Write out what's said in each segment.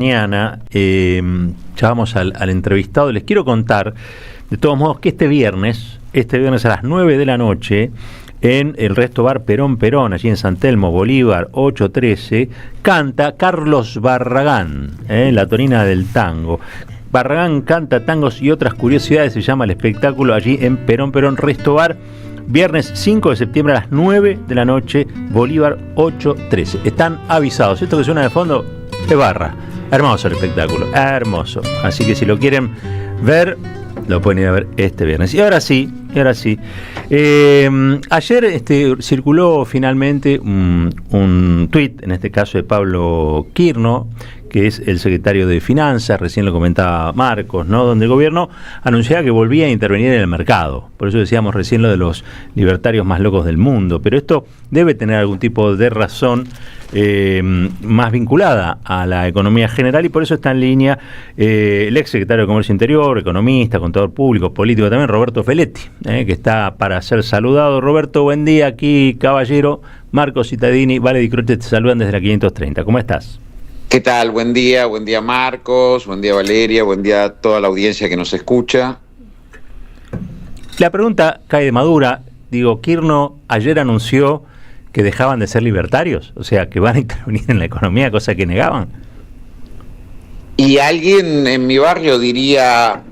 Mañana, ya vamos al entrevistado. Les quiero contar, de todos modos, que este viernes a las 9 de la noche, en el Resto Bar Perón, allí en San Telmo, Bolívar 813, canta Carlos Barragán, la tonina del tango. Barragán canta tangos y otras curiosidades, se llama el espectáculo, allí en Perón, Resto Bar, viernes 5 de septiembre a las 9 de la noche, Bolívar 813. Están avisados. Esto que suena de fondo es Barra. Hermoso el espectáculo, hermoso. Así que si lo quieren ver, lo pueden ir a ver este viernes. Y ahora sí. Ayer circuló finalmente un tuit, en este caso de Pablo Quirno, que es el secretario de Finanzas, recién lo comentaba Marcos, ¿no? Donde el gobierno anunciaba que volvía a intervenir en el mercado. Por eso decíamos recién lo de los libertarios más locos del mundo. Pero esto debe tener algún tipo de razón más vinculada a la economía general, y por eso está en línea el ex secretario de Comercio Interior, economista, contador público, político también, Roberto Feletti, que está para ser saludado. Roberto, buen día. Aquí, caballero, Marcos Cittadini, Vale Di Croce, te saludan desde la 530. ¿Cómo estás? ¿Qué tal? Buen día Marcos, buen día Valeria, buen día a toda la audiencia que nos escucha. La pregunta cae de madura. Digo, Quirno ayer anunció que dejaban de ser libertarios, o sea, que van a intervenir en la economía, cosa que negaban. Y alguien en mi barrio diría,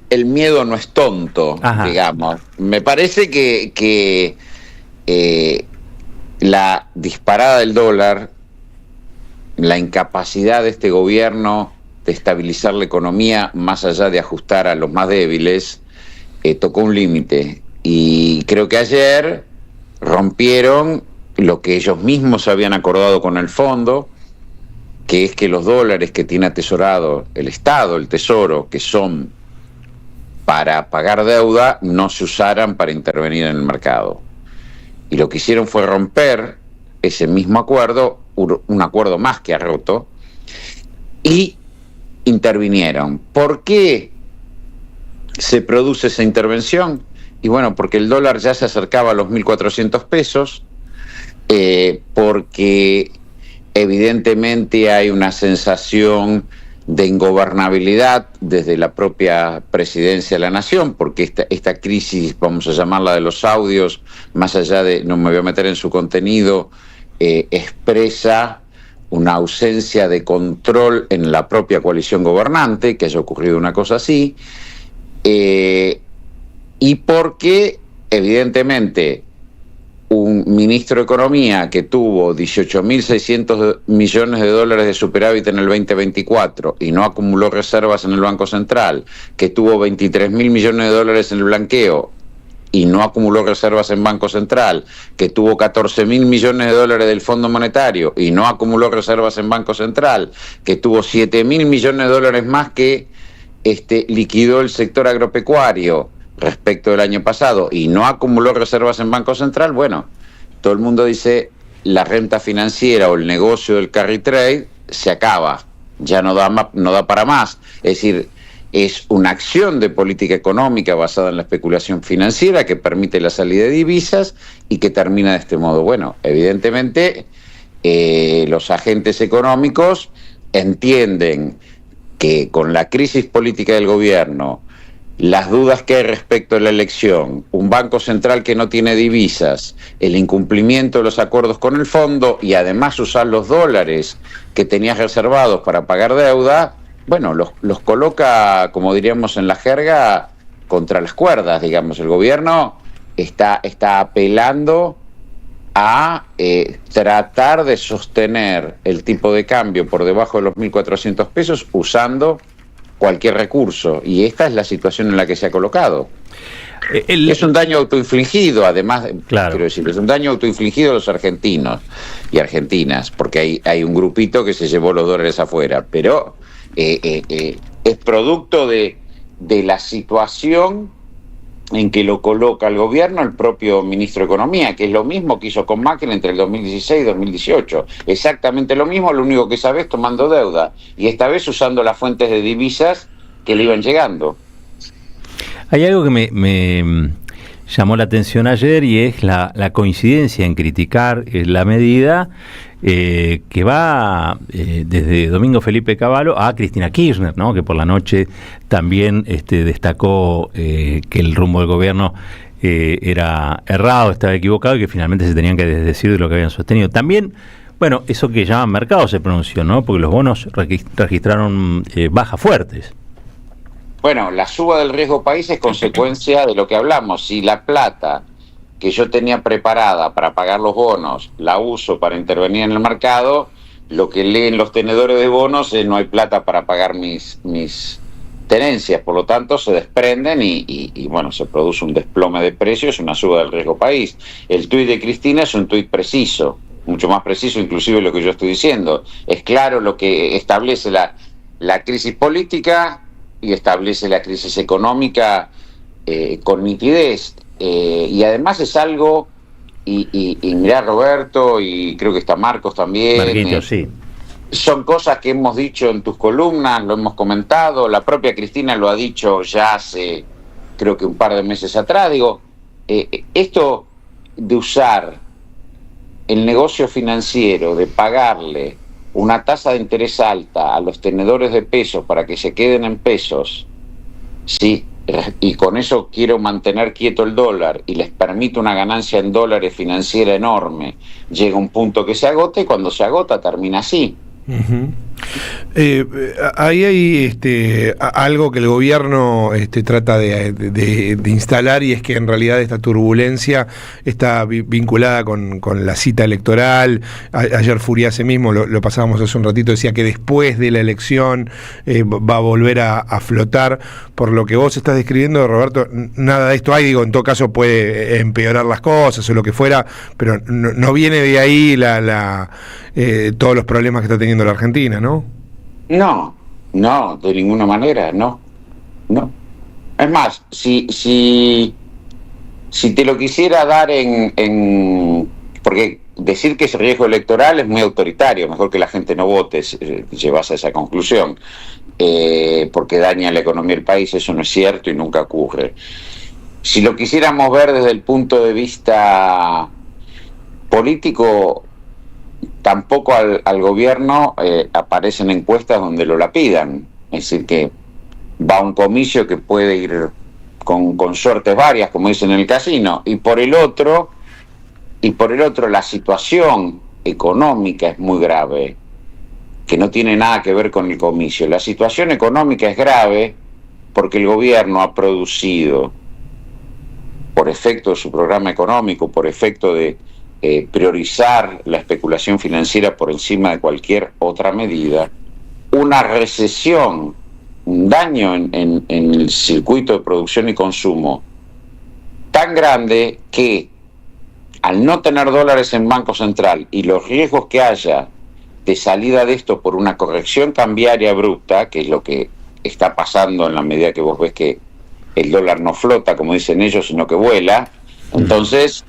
el miedo no es tonto, digamos. Me parece que la disparada del dólar, la incapacidad de este gobierno de estabilizar la economía más allá de ajustar a los más débiles, tocó un límite. Y creo que ayer rompieron lo que ellos mismos habían acordado con el fondo, que es que los dólares que tiene atesorado el Estado, el Tesoro, que son para pagar deuda, no se usaran para intervenir en el mercado. Y lo que hicieron fue romper ese mismo acuerdo, un acuerdo más que ha roto, y intervinieron. ¿Por qué se produce esa intervención? Y bueno, porque el dólar ya se acercaba a los 1.400 pesos, porque evidentemente hay una sensación de ingobernabilidad desde la propia presidencia de la nación, porque esta crisis, vamos a llamarla de los audios, más allá de, no me voy a meter en su contenido, expresa una ausencia de control en la propia coalición gobernante, que haya ocurrido una cosa así, y porque evidentemente un ministro de Economía que tuvo 18.600 millones de dólares de superávit en el 2024 y no acumuló reservas en el Banco Central, que tuvo 23.000 millones de dólares en el blanqueo y no acumuló reservas en Banco Central, que tuvo 14.000 millones de dólares del Fondo Monetario y no acumuló reservas en Banco Central, que tuvo 7.000 millones de dólares más que liquidó el sector agropecuario respecto del año pasado y no acumuló reservas en Banco Central. Bueno, todo el mundo dice la renta financiera o el negocio del carry trade se acaba, ya no da para más. Es decir, es una acción de política económica basada en la especulación financiera que permite la salida de divisas y que termina de este modo. Bueno, evidentemente los agentes económicos entienden que con la crisis política del gobierno, las dudas que hay respecto a la elección, un banco central que no tiene divisas, el incumplimiento de los acuerdos con el fondo y además usar los dólares que tenías reservados para pagar deuda, bueno, los coloca, como diríamos en la jerga, contra las cuerdas, digamos. El gobierno está apelando a tratar de sostener el tipo de cambio por debajo de los 1.400 pesos usando cualquier recurso, y esta es la situación en la que se ha colocado. Es un daño autoinfligido, además, claro. Quiero decir, es un daño autoinfligido a los argentinos y argentinas, porque hay un grupito que se llevó los dólares afuera, pero es producto de la situación en que lo coloca el gobierno, el propio ministro de Economía, que es lo mismo que hizo con Macri entre el 2016 y 2018. Exactamente lo mismo, lo único que esa vez tomando deuda, y esta vez usando las fuentes de divisas que le iban llegando. Hay algo que llamó la atención ayer, y es la coincidencia en criticar la medida que va desde Domingo Felipe Cavallo a Cristina Kirchner, ¿no? Que por la noche también destacó que el rumbo del gobierno era errado, estaba equivocado, y que finalmente se tenían que desdecir de lo que habían sostenido. También, bueno, eso que llaman mercado se pronunció, ¿no? Porque los bonos registraron bajas fuertes. Bueno, la suba del riesgo país es consecuencia de lo que hablamos. Si la plata que yo tenía preparada para pagar los bonos la uso para intervenir en el mercado, lo que leen los tenedores de bonos es no hay plata para pagar mis tenencias, por lo tanto se desprenden y bueno, se produce un desplome de precios, una suba del riesgo país. El tuit de Cristina es un tuit preciso, mucho más preciso inclusive lo que yo estoy diciendo. Es claro lo que establece la crisis política y establece la crisis económica con nitidez, y además es algo, y mirá Roberto, y creo que está Marcos también, Marquito, sí. Son cosas que hemos dicho en tus columnas, lo hemos comentado, la propia Cristina lo ha dicho ya hace creo que un par de meses atrás. Digo, esto de usar el negocio financiero, de pagarle una tasa de interés alta a los tenedores de pesos para que se queden en pesos, sí, y con eso quiero mantener quieto el dólar y les permito una ganancia en dólares financiera enorme, llega un punto que se agota, y cuando se agota termina así. Uh-huh. Ahí hay algo que el gobierno trata de instalar, y es que en realidad esta turbulencia está vinculada con la cita electoral. Ayer Furiase mismo, lo pasábamos hace un ratito, decía que después de la elección va a volver a flotar. Por lo que vos estás describiendo, Roberto, nada de esto hay. Digo, en todo caso puede empeorar las cosas o lo que fuera, pero no viene de ahí todos los problemas que está teniendo la Argentina, ¿no? No, de ninguna manera, no. Es más, si te lo quisiera dar porque decir que es riesgo electoral es muy autoritario, mejor que la gente no vote, llevas a esa conclusión, porque daña la economía del país. Eso no es cierto y nunca ocurre. Si lo quisiéramos ver desde el punto de vista político, tampoco al gobierno aparecen encuestas donde lo lapidan. Es decir, que va a un comicio que puede ir con suertes varias, como dicen en el casino, y por el otro la situación económica es muy grave, que no tiene nada que ver con el comicio. La situación económica es grave porque el gobierno ha producido, por efecto de su programa económico, por efecto de priorizar la especulación financiera por encima de cualquier otra medida, una recesión, un daño en el circuito de producción y consumo tan grande que, al no tener dólares en Banco Central y los riesgos que haya de salida de esto por una corrección cambiaria abrupta, que es lo que está pasando en la medida que vos ves que el dólar no flota, como dicen ellos, sino que vuela, entonces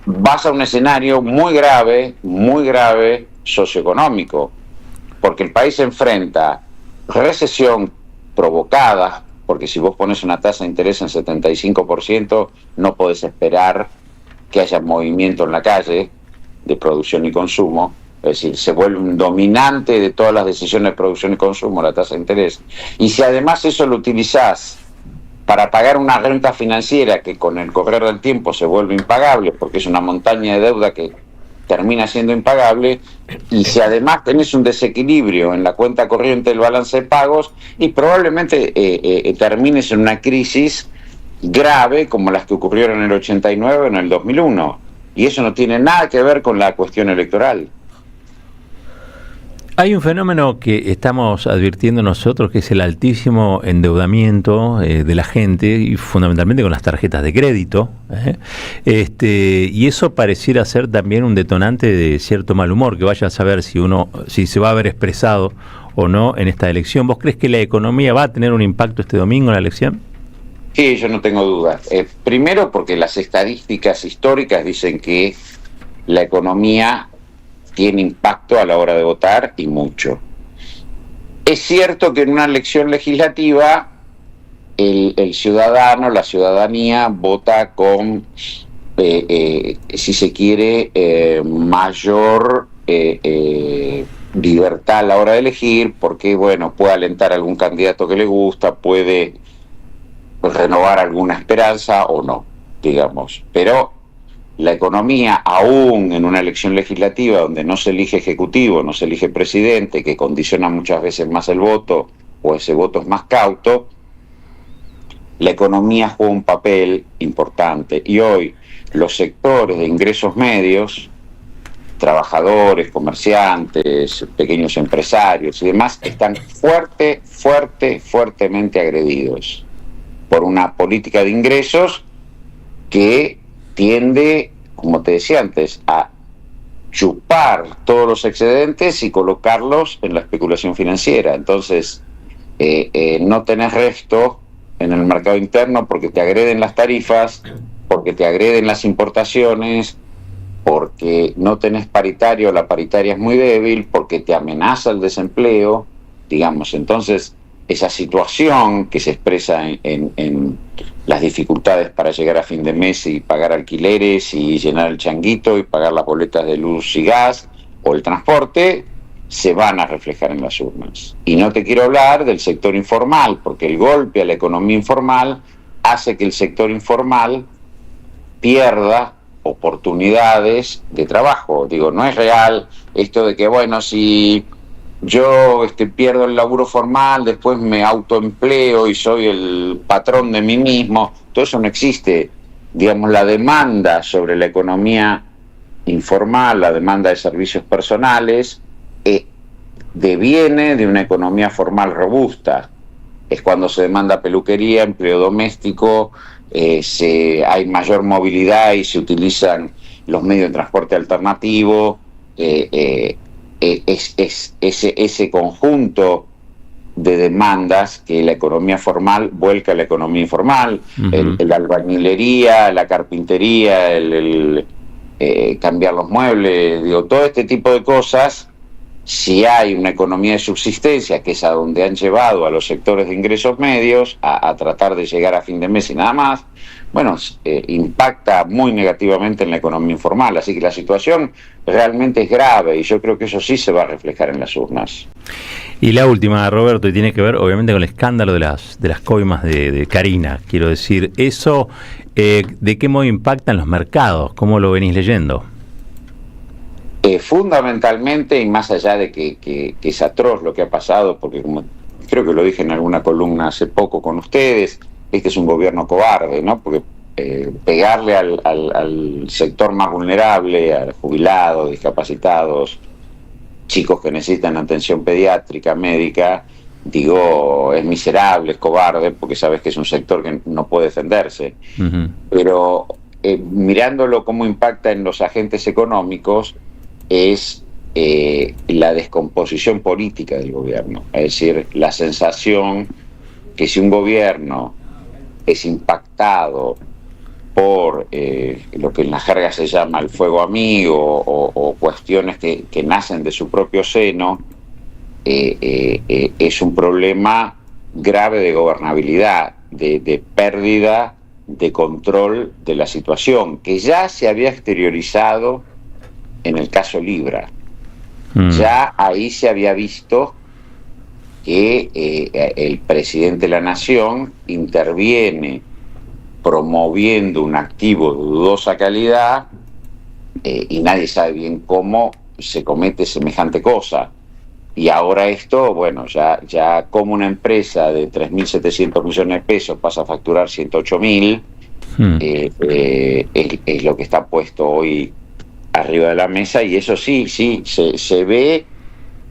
vas a un escenario muy grave socioeconómico, porque el país se enfrenta recesión provocada, porque si vos pones una tasa de interés en 75%, no podés esperar que haya movimiento en la calle de producción y consumo. Es decir, se vuelve un dominante de todas las decisiones de producción y consumo la tasa de interés. Y si además eso lo utilizás para pagar una renta financiera que con el correr del tiempo se vuelve impagable, porque es una montaña de deuda que termina siendo impagable, y si además tenés un desequilibrio en la cuenta corriente del balance de pagos, y probablemente termines en una crisis grave como las que ocurrieron en el 89 o en el 2001, y eso no tiene nada que ver con la cuestión electoral. Hay un fenómeno que estamos advirtiendo nosotros, que es el altísimo endeudamiento de la gente, y fundamentalmente con las tarjetas de crédito, y eso pareciera ser también un detonante de cierto mal humor, que vaya a saber si se va a ver expresado o no en esta elección. ¿Vos crees que la economía va a tener un impacto este domingo en la elección? Sí, yo no tengo dudas. Primero porque las estadísticas históricas dicen que la economía tiene impacto a la hora de votar, y mucho. Es cierto que en una elección legislativa el ciudadano, la ciudadanía vota con, si se quiere, mayor libertad a la hora de elegir, porque, bueno, puede alentar a algún candidato que le gusta, puede renovar alguna esperanza o no, digamos. Pero la economía, aún en una elección legislativa donde no se elige ejecutivo, no se elige presidente, que condiciona muchas veces más el voto, o ese voto es más cauto, la economía juega un papel importante. Y hoy los sectores de ingresos medios, trabajadores, comerciantes, pequeños empresarios y demás, están fuertemente agredidos por una política de ingresos que tiende, como te decía antes, a chupar todos los excedentes y colocarlos en la especulación financiera. Entonces, no tenés resto en el mercado interno porque te agreden las tarifas, porque te agreden las importaciones, porque no tenés paritario, la paritaria es muy débil, porque te amenaza el desempleo, digamos. Entonces, esa situación que se expresa en las dificultades para llegar a fin de mes y pagar alquileres y llenar el changuito y pagar las boletas de luz y gas o el transporte, se van a reflejar en las urnas. Y no te quiero hablar del sector informal, porque el golpe a la economía informal hace que el sector informal pierda oportunidades de trabajo. Digo, no es real esto de que, bueno, si yo pierdo el laburo formal, después me autoempleo y soy el patrón de mí mismo. Todo eso no existe. Digamos, la demanda sobre la economía informal, la demanda de servicios personales, deviene de una economía formal robusta. Es cuando se demanda peluquería, empleo doméstico, hay mayor movilidad y se utilizan los medios de transporte alternativo. Ese conjunto de demandas que la economía formal vuelca a la economía informal. Uh-huh. La albañilería, la carpintería, cambiar los muebles, digo, todo este tipo de cosas. Si hay una economía de subsistencia, que es a donde han llevado a los sectores de ingresos medios a tratar de llegar a fin de mes y nada más, bueno, impacta muy negativamente en la economía informal. Así que la situación realmente es grave y yo creo que eso sí se va a reflejar en las urnas. Y la última, Roberto, y tiene que ver obviamente con el escándalo de las coimas de Carina. Quiero decir, eso, ¿de qué modo impacta en los mercados? ¿Cómo lo venís leyendo? Fundamentalmente, y más allá de que es atroz lo que ha pasado, porque como creo que lo dije en alguna columna hace poco con ustedes, este es un gobierno cobarde, ¿no? Porque pegarle al sector más vulnerable, a jubilados, discapacitados, chicos que necesitan atención pediátrica, médica, digo, es miserable, es cobarde, porque sabes que es un sector que no puede defenderse. Uh-huh. Pero mirándolo cómo impacta en los agentes económicos, es la descomposición política del gobierno. Es decir, la sensación que si un gobierno es impactado por lo que en la jerga se llama el fuego amigo o cuestiones que nacen de su propio seno, es un problema grave de gobernabilidad, de pérdida de control de la situación, que ya se había exteriorizado en el caso Libra. Ya ahí se había visto que el presidente de la Nación interviene promoviendo un activo de dudosa calidad y nadie sabe bien cómo se comete semejante cosa. Y ahora esto, bueno, ya como una empresa de 3.700 millones de pesos pasa a facturar 108.000, es lo que está puesto hoy arriba de la mesa, y eso sí, se ve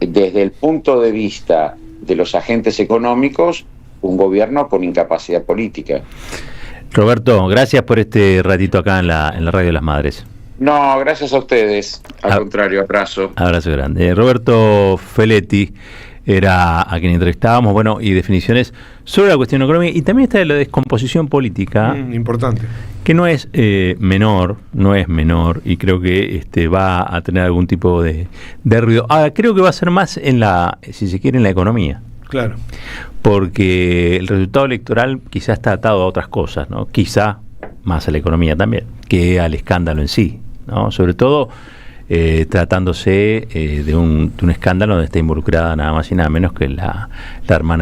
desde el punto de vista de los agentes económicos un gobierno con incapacidad política. Roberto, gracias por este ratito acá en la Radio de las Madres. No, gracias a ustedes, al contrario, abrazo. Abrazo grande. Roberto Feletti era a quien entrevistábamos, bueno, y definiciones sobre la cuestión económica, y también está la descomposición política. Importante. Que no es menor, y creo que va a tener algún tipo de ruido. Ahora, creo que va a ser más si se quiere, en la economía. Claro. Porque el resultado electoral quizá está atado a otras cosas, ¿no? Quizá más a la economía también, que al escándalo en sí, ¿no? Sobre todo tratándose de un escándalo donde está involucrada nada más y nada menos que la hermana